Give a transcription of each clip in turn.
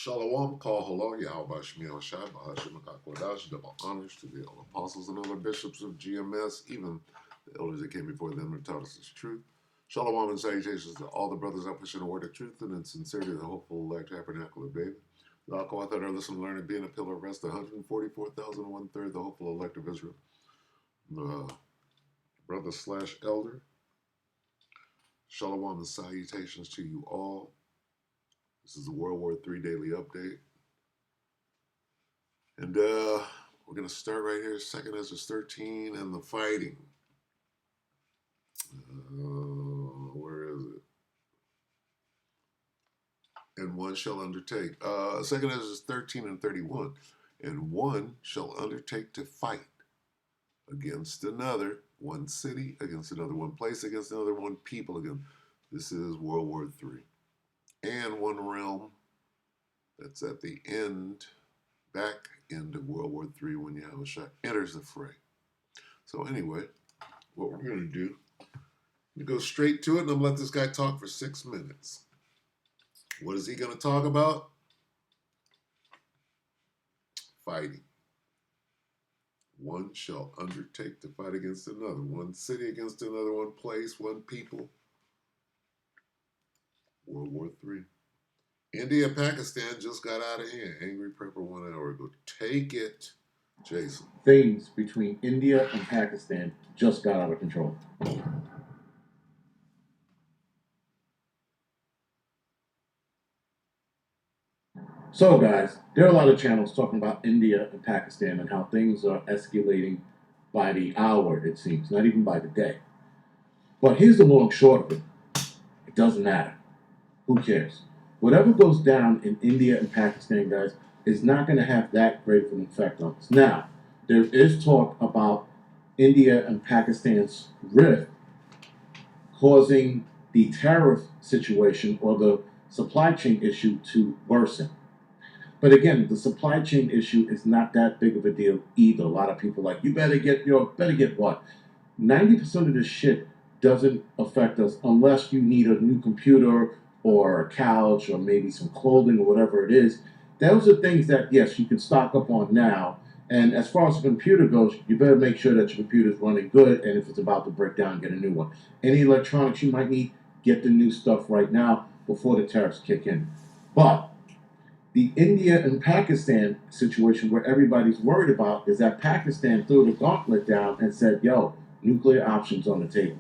Shalom, call hello, Yahweh Shemiel Shai, Bahashimaka Kodash, double honors to the apostles and other bishops of GMS, even the elders that came before them and taught us this truth. Shalom and salutations to all the brothers out pushing the word of truth and in sincerity the hopeful elect tabernacle of David. The Alcohol that are listening, learning, being a pillar of rest, 144,000, one-third, the hopeful elect of Israel. The brother slash elder. Shalom and salutations to you all. This is the World War III Daily Update. And we're going to start right here, 2 Ezra 13, and the fighting. Where is it? And one shall undertake. 2 Ezra 13 and 31. And one shall undertake to fight against another, one city against another, one place against another, one people against. This is World War III. And one realm that's at the end, back end of World War III when Yahushua enters the fray. So anyway, what we're going to do, we go straight to it, and I'm going to let this guy talk for 6 minutes. What is he going to talk about? Fighting. One shall undertake to fight against another, one city against another, one place, one people. World War III. India and Pakistan just got out of hand. Angry Prepper 1 hour ago. Take it, Jason. Things between India and Pakistan just got out of control. So guys, there are a lot of channels talking about India and Pakistan and how things are escalating by the hour, it seems, not even by the day. But here's the long and short of it. It doesn't matter. Who cares? Whatever goes down in India and Pakistan, guys, is not going to have that great of an effect on us. Now, there is talk about India and Pakistan's rift causing the tariff situation or the supply chain issue to worsen. But again, the supply chain issue is not that big of a deal either. A lot of people are like, you better get what? 90% of this shit doesn't affect us unless you need a new computer or a couch or maybe some clothing or whatever it is. Those are things that, yes, you can stock up on now. And as far as the computer goes, you better make sure that your computer is running good, and if it's about to break down, get a new one. Any electronics you might need, get the new stuff right now before the tariffs kick in. But the India and Pakistan situation where everybody's worried about is that Pakistan threw the gauntlet down and said, yo, nuclear options on the table.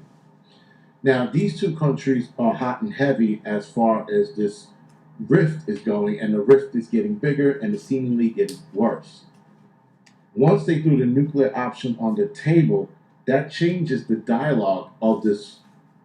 Now, these two countries are hot and heavy as far as this rift is going, and the rift is getting bigger and it's seemingly getting worse. Once they threw the nuclear option on the table, that changes the dialogue of this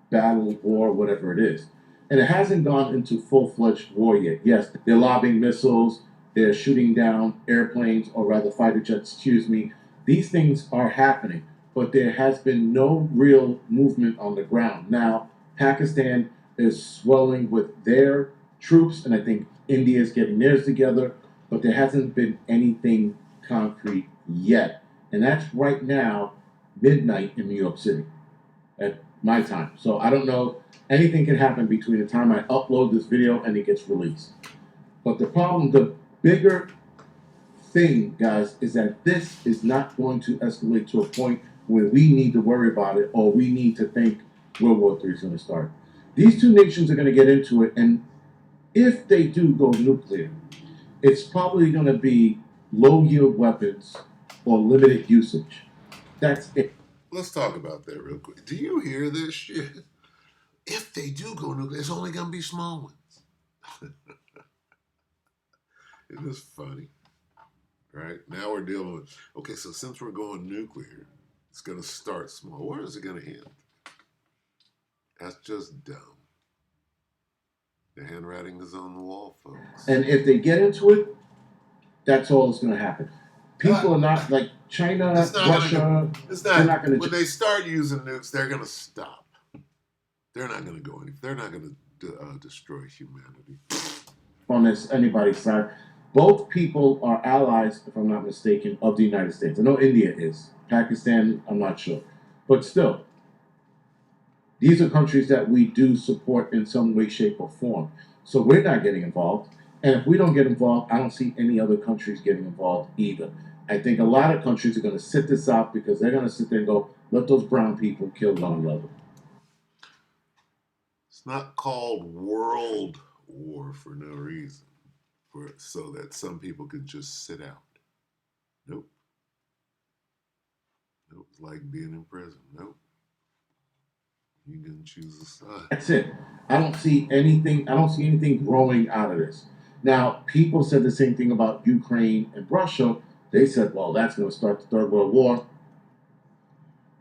battle, war, whatever it is. And it hasn't gone into full-fledged war yet. Yes, they're lobbing missiles, they're shooting down airplanes, or rather fighter jets, These things are happening, but there has been no real movement on the ground. Now, Pakistan is swelling with their troops, and I think India is getting theirs together, but there hasn't been anything concrete yet. And that's right now, midnight in New York City at my time. So I don't know, anything can happen between the time I upload this video and it gets released. But the bigger thing, guys, is that this is not going to escalate to a point where we need to worry about it or we need to think World War III is going to start. These two nations are going to get into it, and if they do go nuclear, it's probably going to be low-yield weapons or limited usage. That's it. Let's talk about that real quick. Do you hear this shit? If they do go nuclear, it's only going to be small ones. It is funny. Right? Now we're dealing with, okay, so since we're going nuclear, it's going to start small. Where is it going to end? That's just dumb. The handwriting is on the wall, folks. And if they get into it, that's all that's going to happen. People are not like China, Russia. They're not going to. When they start using nukes, they're going to stop. They're not going to go any. They're not going to destroy humanity. On this anybody's side, both people are allies, if I'm not mistaken, of the United States. I know India is. Pakistan, I'm not sure, but still, these are countries that we do support in some way, shape, or form. So we're not getting involved. And if we don't get involved, I don't see any other countries getting involved either. I think a lot of countries are going to sit this out because they're going to sit there and go, let those brown people kill one another. It's not called world war for no reason, for so that some people could just sit out. Nope. Nope. It's like being in prison. Nope. You can choose a side. That's it. I don't see anything. I don't see anything growing out of this. Now, people said the same thing about Ukraine and Russia. They said, "Well, that's going to start the Third World War."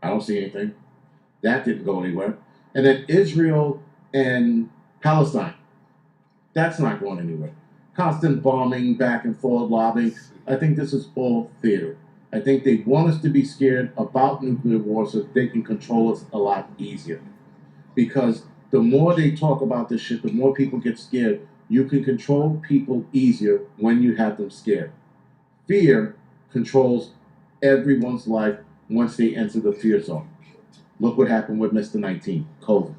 I don't see anything. That didn't go anywhere. And then Israel and Palestine. That's not going anywhere. Constant bombing, back and forth, lobbing. I think this is all theater. I think they want us to be scared about nuclear war so that they can control us a lot easier. Because the more they talk about this shit, the more people get scared. You can control people easier when you have them scared. Fear controls everyone's life once they enter the fear zone. Look what happened with Mr. 19, COVID.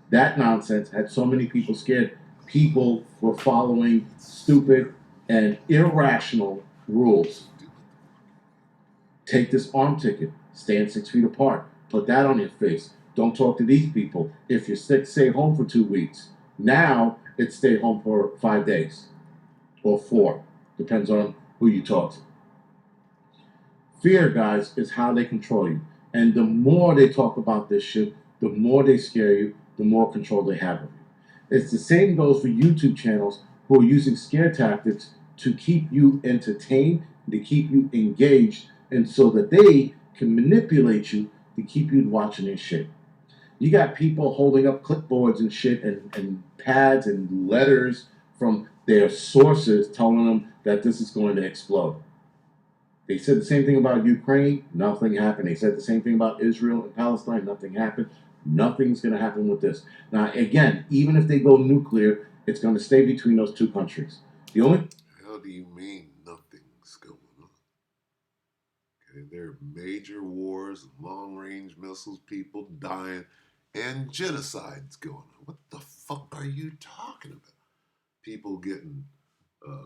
That nonsense had so many people scared. People were following stupid and irrational rules. Take this arm ticket. Stand 6 feet apart. Put that on your face. Don't talk to these people. If you're sick, stay home for 2 weeks. Now it's stay home for 5 days or 4. Depends on who you talk to. Fear, guys, is how they control you. And the more they talk about this shit, the more they scare you, the more control they have of you. It's the same goes for YouTube channels who are using scare tactics to keep you entertained, to keep you engaged, and so that they can manipulate you to keep you watching their shit. You got people holding up clipboards and shit and pads and letters from their sources telling them that this is going to explode. They said the same thing about Ukraine, nothing happened. They said the same thing about Israel and Palestine, nothing happened. Nothing's going to happen with this. Now, again, even if they go nuclear, it's going to stay between those two countries. The only How do you mean nothing's going on? Okay, there are major wars, long range missiles, people dying, and genocides going on. What the fuck are you talking about? People getting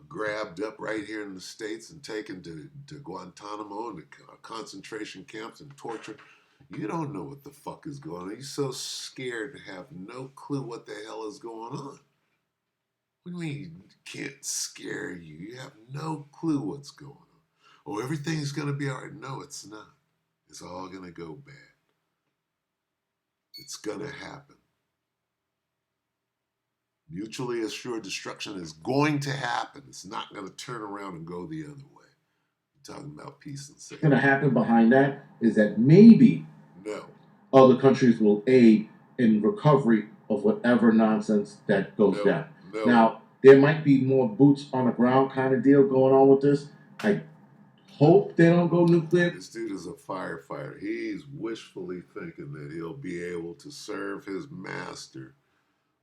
grabbed up right here in the States and taken to Guantanamo and the concentration camps and tortured. You don't know what the fuck is going on. You're so scared to have no clue what the hell is going on. What do you mean can't scare you? You have no clue what's going on. Oh, everything's going to be all right. No, it's not. It's all going to go bad. It's going to happen. Mutually assured destruction is going to happen. It's not going to turn around and go the other way. You're talking about peace and safety. going to happen behind that is that maybe No. other countries will aid in recovery of whatever nonsense that goes No. down. No. Now, there might be more boots on the ground kind of deal going on with this. I hope they don't go nuclear. This dude is a firefighter. He's wishfully thinking that he'll be able to serve his master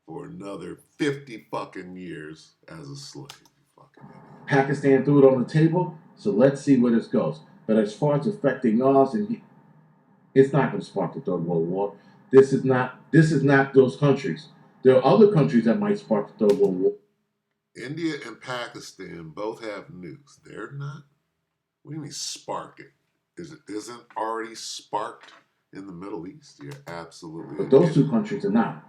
for another 50 fucking years as a slave. Pakistan threw it on the table, so let's see where this goes. But as far as affecting us, and it's not going to spark the Third World War. This is not those countries. There are other countries that might spark the Third World War. India and Pakistan both have nukes. They're not. What do you mean spark it? Isn't already sparked in the Middle East? You're absolutely. But those two countries are not.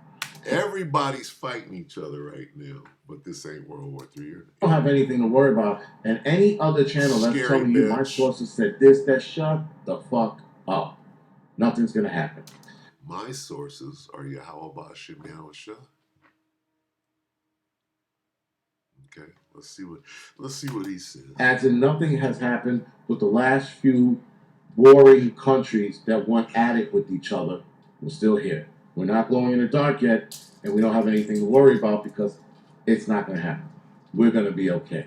Everybody's fighting each other right now, but this ain't World War III. You don't have anything to worry about. And any other channel that's Scary telling you bitch. my sources said this, that, shut the fuck up. Nothing's going to happen. My sources are Yahweh Bashem Yahweh. Okay, let's see what he says. As in, nothing has happened with the last few warring countries that went at it with each other. We're still here. We're not glowing in the dark yet, and we don't have anything to worry about because it's not going to happen. We're going to be okay.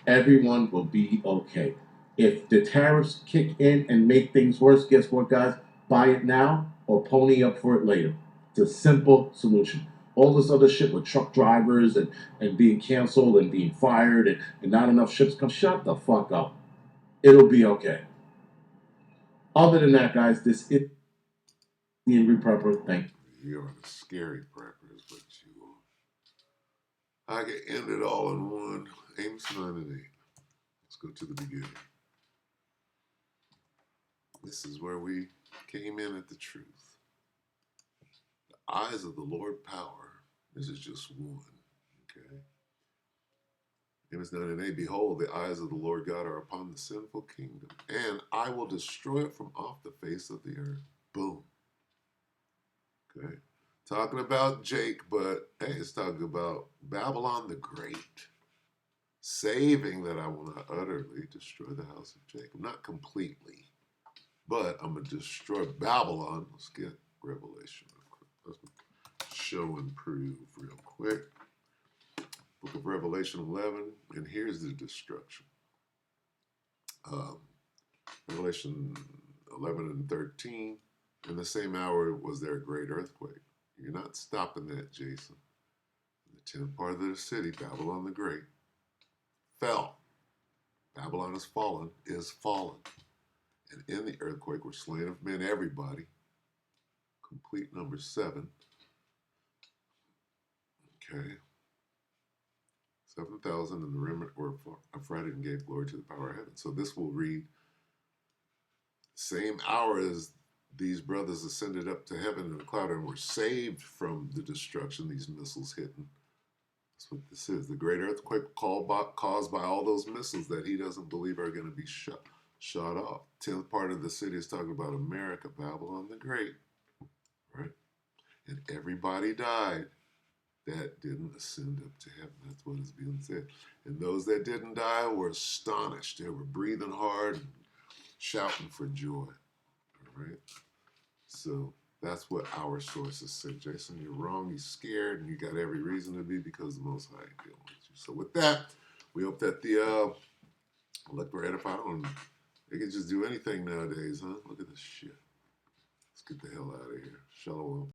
Everyone will be okay. If the tariffs kick in and make things worse, guess what, guys? Buy it now or pony up for it later. It's a simple solution. All this other shit with truck drivers and being canceled and being fired and not enough ships come, shut the fuck up. It'll be okay. Other than that, guys, this is the angry prepper. Thank you. You're a scary prepper is what you are. I can end it all in one. Amos 9 and 8. Let's go to the beginning. This is where we came in at the truth. The eyes of the Lord power. This is just one. Okay. Amos 9 and 8. Behold, the eyes of the Lord God are upon the sinful kingdom, and I will destroy it from off the face of the earth. Boom. Okay. Talking about Jake, but hey, it's talking about Babylon the Great. Saving that I will not utterly destroy the house of Jacob. Not completely, but I'm going to destroy Babylon. Let's get Revelation. Let's show and prove real quick. Book of Revelation 11, and here's the destruction. Revelation 11 and 13. In the same hour was there a great earthquake. You're not stopping that, Jason. The 10th part of the city, Babylon the Great, fell. Babylon is fallen, And in the earthquake were slain of men everybody. Complete number 7. Okay. 7,000, and the remnant were affrighted and gave glory to the power of heaven. So this will read, same hour as these brothers ascended up to heaven in a cloud and were saved from the destruction, these missiles hitting. That's what this is. The great earthquake caused by all those missiles that he doesn't believe are going to be shot off. 10th part of the city is talking about America, Babylon the Great, right? And everybody died that didn't ascend up to heaven. That's what is being said. And those that didn't die were astonished. They were breathing hard and shouting for joy. All right? So that's what our sources say. Jason, you're wrong. You're scared, and you got every reason to be because the Most High is dealing with you. So with that, we hope that the elect were edified. They can just do anything nowadays, huh? Look at this shit. Let's get the hell out of here. Shalom.